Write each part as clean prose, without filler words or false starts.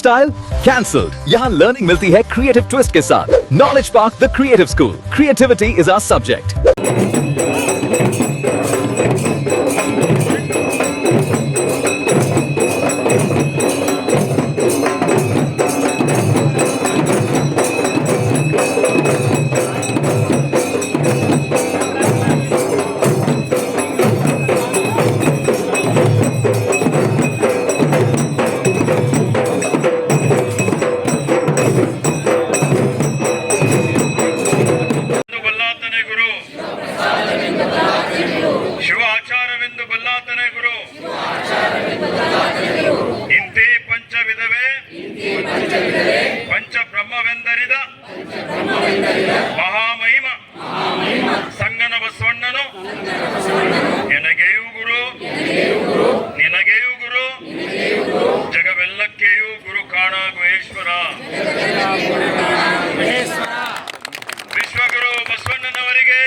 Style cancelled. यहाँ learning मिलती है क्रिएटिव ट्विस्ट के साथ। Knowledge park the creative school, creativity is our subject. Shiva ಆಚಾರವೆಂದು ಬಲ್ಲಾತನೇ ಗುರು ಇಂತಿ ಪಂಚವಿಧವೇ ಪಂಚ ಬ್ರಹ್ಮವೆಂದರಿದ ಮಹಾಮಹಿಮ ಸಂಗನ ಬಸವಣ್ಣನು ಎನಗೆಯೂ ಗುರು ನಿನಗೆಯೂ ಗುರು ಜಗವೆಲ್ಲಕ್ಕೆಯೂ ಗುರು ಕಾಣ ಗುಹೇಶ್ವರ ವಿಶ್ವಗುರು ಬಸವಣ್ಣನವರಿಗೆ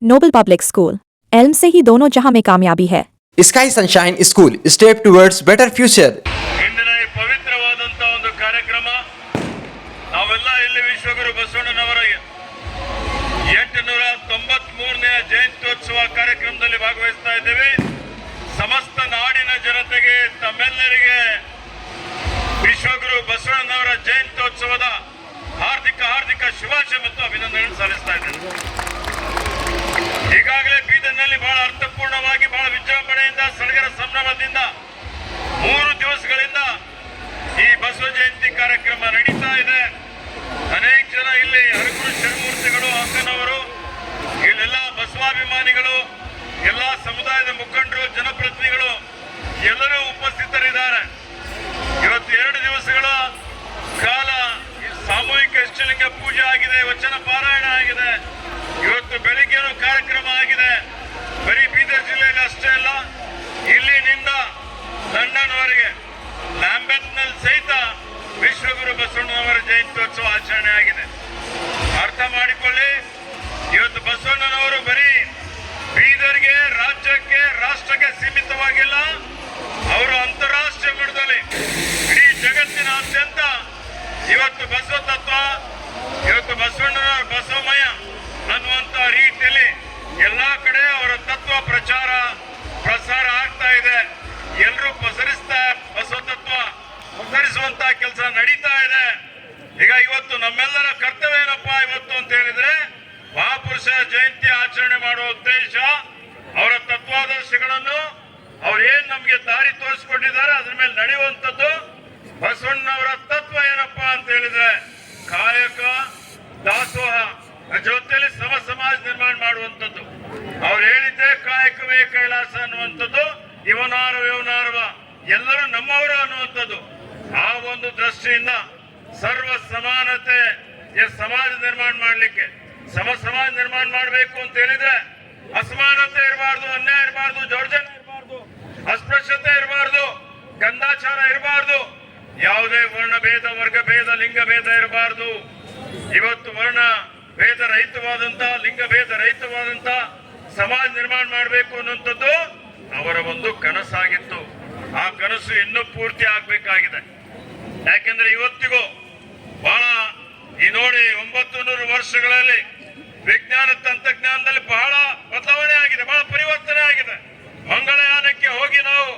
नोबल पब्लिक स्कूल एल्म से ही दोनों जहां में कामयाबी है। Sky sunshine school step towards better future. ಇಂದಿನ ಈ ಪವಿತ್ರವಾದಂತ ಒಂದು ಕಾರ್ಯಕ್ರಮ ನಾವೆಲ್ಲ ಇಲ್ಲಿ ವಿಶ್ವಗುರು ಬಸವಣ್ಣನವರ 893ನೇ ಜಯಂತ್ಯೋತ್ಸವ ಕಾರ್ಯಕ್ರಮದಲ್ಲಿ ಭಾಗವಹಿಸ್ತಾ ಇದ್ದೇವೆ। ಸಮಸ್ತ ನಾಡಿನ ಜನತೆಗೆ ತಮ್ಮೆಲ್ಲರಿಗೆ ವಿಶ್ವಗುರು ಬಸವಣ್ಣನವರ ಜಯಂತ್ಯೋತ್ಸವದ ಹಾರ್ದಿಕ ಶುಭಾಶಯ ಮತ್ತು ಅಭಿನಂದನೆ ಸಲ್ಲಿಸ್ತಾ ಇದ್ದೇನೆ। ಈಗಾಗಲೇ ಬೀದರ್ನಲ್ಲಿ ಬಹಳ ಅರ್ಥಪೂರ್ಣವಾಗಿ ಬಹಳ ವಿಜೃಂಭಣೆಯಿಂದ ಸಡಗರ ಸಂಭ್ರಮದಿಂದ 3 ದಿವಸಗಳಿಂದ ಈ ಬಸವ ಜಯಂತಿ ಕಾರ್ಯಕ್ರಮ ನಡೀತಾ ಇದೆ। ಅನೇಕ ಜನ ಇಲ್ಲಿ ಹರಗುರು ಶರಣಮೂರ್ತಿಗಳು ಅಕ್ಕನವರು ಇಲ್ಲೆಲ್ಲ ಬಸವಾಭಿಮಾನಿಗಳು ಎಲ್ಲ ಸಮುದಾಯದ ಮುಖಂಡರು ಜನಪ್ರತಿನಿಧಿಗಳು ಎಲ್ಲರೂ ಉಪಸ್ಥಿತರಿದ್ದಾರೆ। ಇವತ್ತು 2 ದಿವಸಗಳ ಕಾಲ ಸಾಮೂಹಿಕ ಇಷ್ಟಲಿಂಗ ಪೂಜೆ ಆಗಿದೆ, ವಚನ ಪಾರಾಯಣ ಆಗಿದೆ। ಇವತ್ತು ಬೆಳಿಗ್ಗೆನೂ ಕಾರ್ಯಕ್ರಮ ಆಗಿದೆ। ಬರೀ ಬೀದರ್ ಜಿಲ್ಲೆಯಲ್ಲಿ ಅಷ್ಟೇ ಅಲ್ಲ, ಇಲ್ಲಿನಿಂದ ಲಂಡನ್ವರೆಗೆ ಲ್ಯಾಂಬೆತ್ನಲ್ಲಿ ಸಹಿತ ವಿಶ್ವಗುರು ಬಸವಣ್ಣನವರ ಜಯಂತ್ಯೋತ್ಸವ ಆಚರಣೆ ಆಗಿದೆ। ಅರ್ಥ ಮಾಡಿಕೊಳ್ಳಿ, ಇವತ್ತು ಬಸವಣ್ಣನವರು ಬರೀ ಬೀದರ್ಗೆ, ರಾಜ್ಯಕ್ಕೆ, ರಾಷ್ಟ್ರಕ್ಕೆ ಸೀಮಿತವಾಗಿಲ್ಲ, ಅವರು ಅಂತಾರಾಷ್ಟ್ರೀಯ ಮಟ್ಟದಲ್ಲಿ ಇಡೀ ಜಗತ್ತಿನಾದ್ಯಂತ ಇವತ್ತು ಬಸವ ತತ್ವ, ಇವತ್ತು ಬಸವಣ್ಣನವರ ಬಸವಮಯ ಅನ್ನುವಂತ ರೀತಿಯಲ್ಲಿ ಎಲ್ಲಾ ಕಡೆ ಅವರ ತತ್ವ ಪ್ರಸಾರ ಆಗ್ತಾ ಇದೆ। ಎಲ್ಲರೂ ಬಸವ ತತ್ವ ಪಸರಿಸುವಂತ ಕೆಲಸ ನಡೀತಾ ಇದೆ। ಈಗ ಇವತ್ತು ನಮ್ಮೆಲ್ಲರ ಕರ್ತವ್ಯ ಏನಪ್ಪಾ ಇವತ್ತು ಅಂತ ಹೇಳಿದ್ರೆ, ಮಹಾಪುರುಷ ಜಯಂತಿ ಆಚರಣೆ ಮಾಡುವ ಉದ್ದೇಶ ಅವರ ತತ್ವಾದರ್ಶಗಳನ್ನು ಅವ್ರು ಏನ್ ನಮ್ಗೆ ದಾರಿ ತೋರಿಸ್ಕೊಂಡಿದ್ದಾರೆ ಅದ್ರ ಮೇಲೆ ನಡೆಯುವಂಥದ್ದು। ಬಸವಣ್ಣನವರ ತತ್ವ ಏನಪ್ಪಾ ಅಂತ ಹೇಳಿದ್ರೆ ಕಾಯಕ ದಾಸೋಹ ಜೊತೆಯಲ್ಲಿ ಸಮಾಜ ನಿರ್ಮಾಣ ಮಾಡುವಂಥದ್ದು। ಅವ್ರು ಹೇಳಿದ್ದೆ ಕಾಯಕವೇ ಕೈಲಾಸ ಅನ್ನುವಂಥದ್ದು, ಇವನಾರವ ಎಲ್ಲರೂ ನಮ್ಮವರು ಅನ್ನುವಂಥದ್ದು। ಆ ಒಂದು ದೃಷ್ಟಿಯಿಂದ ಸರ್ವ ಸಮಾನತೆ ಸಮಾಜ ನಿರ್ಮಾಣ ಮಾಡಲಿಕ್ಕೆ ಸಮಾಜ ನಿರ್ಮಾಣ ಮಾಡಬೇಕು ಅಂತ ಹೇಳಿದ್ರೆ ಅಸಮಾನತೆ ಇರಬಾರ್ದು, ಅನ್ಯಾಯ ಇರಬಾರ್ದು, ದೌರ್ಜನ್ಯ ಇರಬಾರ್ದು, ಅಸ್ಪೃಶ್ಯತೆ ಇರಬಾರ್ದು, ಗಂಧಾಚಾರ ಇರಬಾರ್ದು, ಯಾವುದೇ ವರ್ಣ ಭೇದ, ವರ್ಗ ಭೇದ, ಲಿಂಗ ಭೇದ ಇರಬಾರ್ದು। ಇವತ್ತು ವರ್ಣ ಭೇದ ರಹಿತವಾದಂತ, ಲಿಂಗ ಭೇದ ರಹಿತವಾದಂತ ಸಮಾಜ ನಿರ್ಮಾಣ ಮಾಡಬೇಕು ಅನ್ನುವಂಥದ್ದು ಅವರ ಒಂದು ಕನಸಾಗಿತ್ತು। ಆ ಕನಸು ಇನ್ನೂ ಪೂರ್ತಿ ಆಗ್ಬೇಕಾಗಿದೆ। ಯಾಕೆಂದ್ರೆ ಇವತ್ತಿಗೂ ಬಹಳ ಈ ನೋಡಿ 900 ವರ್ಷಗಳಲ್ಲಿ ವಿಜ್ಞಾನ ತಂತ್ರಜ್ಞಾನದಲ್ಲಿ ಬಹಳ ಬದಲಾವಣೆ ಆಗಿದೆ, ಬಹಳ ಪರಿವರ್ತನೆ ಆಗಿದೆ। ಮಂಗಳಯಾನಕ್ಕೆ ಹೋಗಿ ನಾವು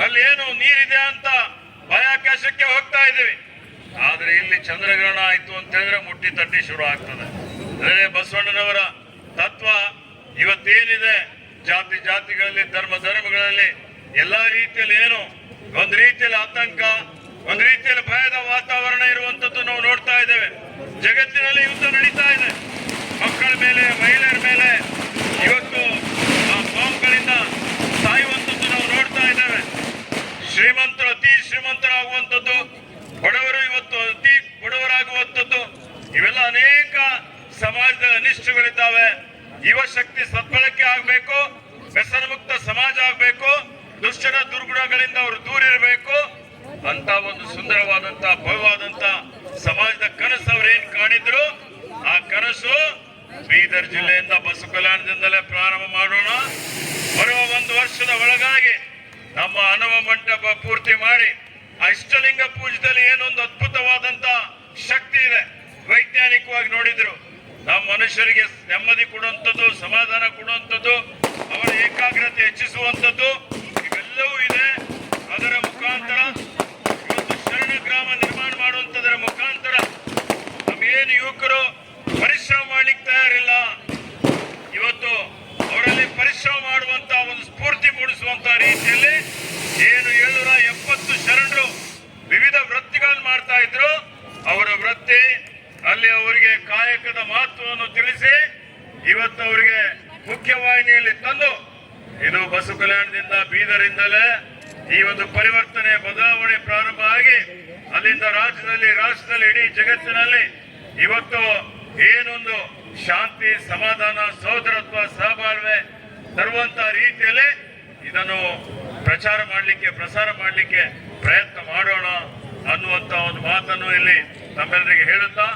ಅಲ್ಲಿ ಏನು ನೀರಿದೆ ಅಂತ ಬಾಹ್ಯಾಕಾಶಕ್ಕೆ ಹೋಗ್ತಾ ಇದ್ದೀವಿ, ಆದ್ರೆ ಇಲ್ಲಿ ಚಂದ್ರಗ್ರಹಣ ಆಯ್ತು ಅಂತ ಹೇಳಿದ್ರೆ ಮುಟ್ಟಿ ತಟ್ಟಿ ಶುರು ಆಗ್ತದೆ। ಅದೇ ಬಸವಣ್ಣನವರ ತತ್ವ ಇವತ್ತೇನಿದೆ, ಜಾತಿಗಳಲ್ಲಿ ಧರ್ಮಗಳಲ್ಲಿ ಎಲ್ಲಾ ರೀತಿಯಲ್ಲಿ ಏನು ಒಂದು ರೀತಿಯಲ್ಲಿ ಆತಂಕ, ಒಂದು ರೀತಿಯಲ್ಲಿ ಭಯದ ವಾತಾವರಣ ಇರುವಂತದ್ದು ನಾವು ನೋಡ್ತಾ ಇದ್ದೇವೆ। ಜಗತ್ತಿನಲ್ಲಿ ಯುದ್ಧ ನಡೀತಾ ಇದೆ, ಮಕ್ಕಳ ಮೇಲೆ, ಮಹಿಳೆಯರ ಮೇಲೆ ಇವತ್ತು ಬಾಂಬ್ಗಳಿಂದ ಸಾಯುವಂಥದ್ದು ನಾವು ನೋಡ್ತಾ ಇದ್ದೇವೆ। ಶ್ರೀಮಂತರು ಅತಿ ಶ್ರೀಮಂತರಾಗುವಂಥದ್ದು, ಬಡವರು ಇವತ್ತು ಅತಿ ಬಡವರಾಗುವಂಥದ್ದು, ಇವೆಲ್ಲ ಅನೇಕ ಸಮಾಜದ ಅನಿಷ್ಟಗಳಿದ್ದಾವೆ। ಯುವ ಶಕ್ತಿ ಸದ್ಬಳಕೆ ಆಗಬೇಕು, ವ್ಯಸನ ಮುಕ್ತ ಸಮಾಜ ಆಗಬೇಕು, ದುಷ್ಟರ ದುರ್ಗುಣಗಳಿಂದ ಅವರು ದೂರ ಇರಬೇಕು ಅಂತ ಒಂದು ಸುಂದರವಾದಂತ ಭವ್ಯವಾದಂತ ಸಮಾಜದ ಕನಸು ಅವ್ರೇನ್ ಕಾಣಿದ್ರು, ಆ ಕನಸು ಬೀದರ್ ಜಿಲ್ಲೆಯಿಂದ ಬಸವ ಕಲ್ಯಾಣದಿಂದಲೇ ಪ್ರಾರಂಭ ಮಾಡೋಣ। ಬರುವ 1 ವರ್ಷದ ಒಳಗಾಗಿ ನಮ್ಮ ಅನವ ಮಂಟಪ ಪೂರ್ತಿ ಮಾಡಿ ಇಷ್ಟಲಿಂಗ ಪೂಜೆದಲ್ಲಿ ಏನೊಂದು ಅದ್ಭುತವಾದಂತ ಶಕ್ತಿ ಇದೆ. ವೈಜ್ಞಾನಿಕವಾಗಿ ನೋಡಿದ್ರು ನಾವು ಮನುಷ್ಯರಿಗೆ ನೆಮ್ಮದಿ ಕೊಡುವಂಥದ್ದು, ಸಮಾಧಾನ ಕೊಡುವಂಥದ್ದು, ಅವರ ಏಕಾಗ್ರತೆ ಹೆಚ್ಚಿಸುವಂಥದ್ದು ಇವೆಲ್ಲವೂ ಇದೆ. ಅದರ ಮುಖಾಂತರ ಇವತ್ತು ಶರಣ ಗ್ರಾಮ ನಿರ್ಮಾಣ ಮಾಡುವಂಥದ್ರ ಮುಖಾಂತರ ನಮ್ಗೇನು ಯುವಕರು ಪರಿಶ್ರಮ ಮಾಡ್ಲಿಕ್ಕೆ ತಯಾರಿಲ್ಲ, ಇವತ್ತು ಅವರಲ್ಲಿ ಪರಿಶ್ರಮ ಮಾಡುವಂತ ಒಂದು ಸ್ಫೂರ್ತಿ ಮೂಡಿಸುವಂತ ರೀತಿಯಲ್ಲಿ ಏನು 770 ಶರಣರು ವಿವಿಧ ವೃತ್ತಿಗಳನ್ನು ಮಾಡ್ತಾ ಇದ್ರು, ಅವರ ವೃತ್ತಿ ಅಲ್ಲಿ ಅವರಿಗೆ ಕಾಯಕದ ಮಹತ್ವವನ್ನು ತಿಳಿಸಿ ಇವತ್ತು ಅವರಿಗೆ ಮುಖ್ಯವಾಹಿನಿಯಲ್ಲಿ ತಂದು ಇದು ಬಸವ ಕಲ್ಯಾಣದಿಂದ ಬೀದರಿಂದಲೇ ಈ ಒಂದು ಪರಿವರ್ತನೆ ಬದಲಾವಣೆ ಪ್ರಾರಂಭ ಆಗಿ ಅಲ್ಲಿಂದ ರಾಷ್ಟ್ರದಲ್ಲಿ ಇಡೀ ಜಗತ್ತಿನಲ್ಲಿ ಇವತ್ತು ಏನೊಂದು ಶಾಂತಿ, ಸಮಾಧಾನ, ಸಹೋದರತ್ವ, ಸಹಬಾಳ್ವೆ ತರುವಂತ ರೀತಿಯಲ್ಲಿ ಇದನ್ನು ಪ್ರಸಾರ ಮಾಡಲಿಕ್ಕೆ ಪ್ರಯತ್ನ ಮಾಡೋಣ ಅನ್ನುವಂತ ಒಂದು ಮಾತನ್ನು ಇಲ್ಲಿ ತಮ್ಮೆಲ್ಲರಿಗೆ ಹೇಳುತ್ತಾ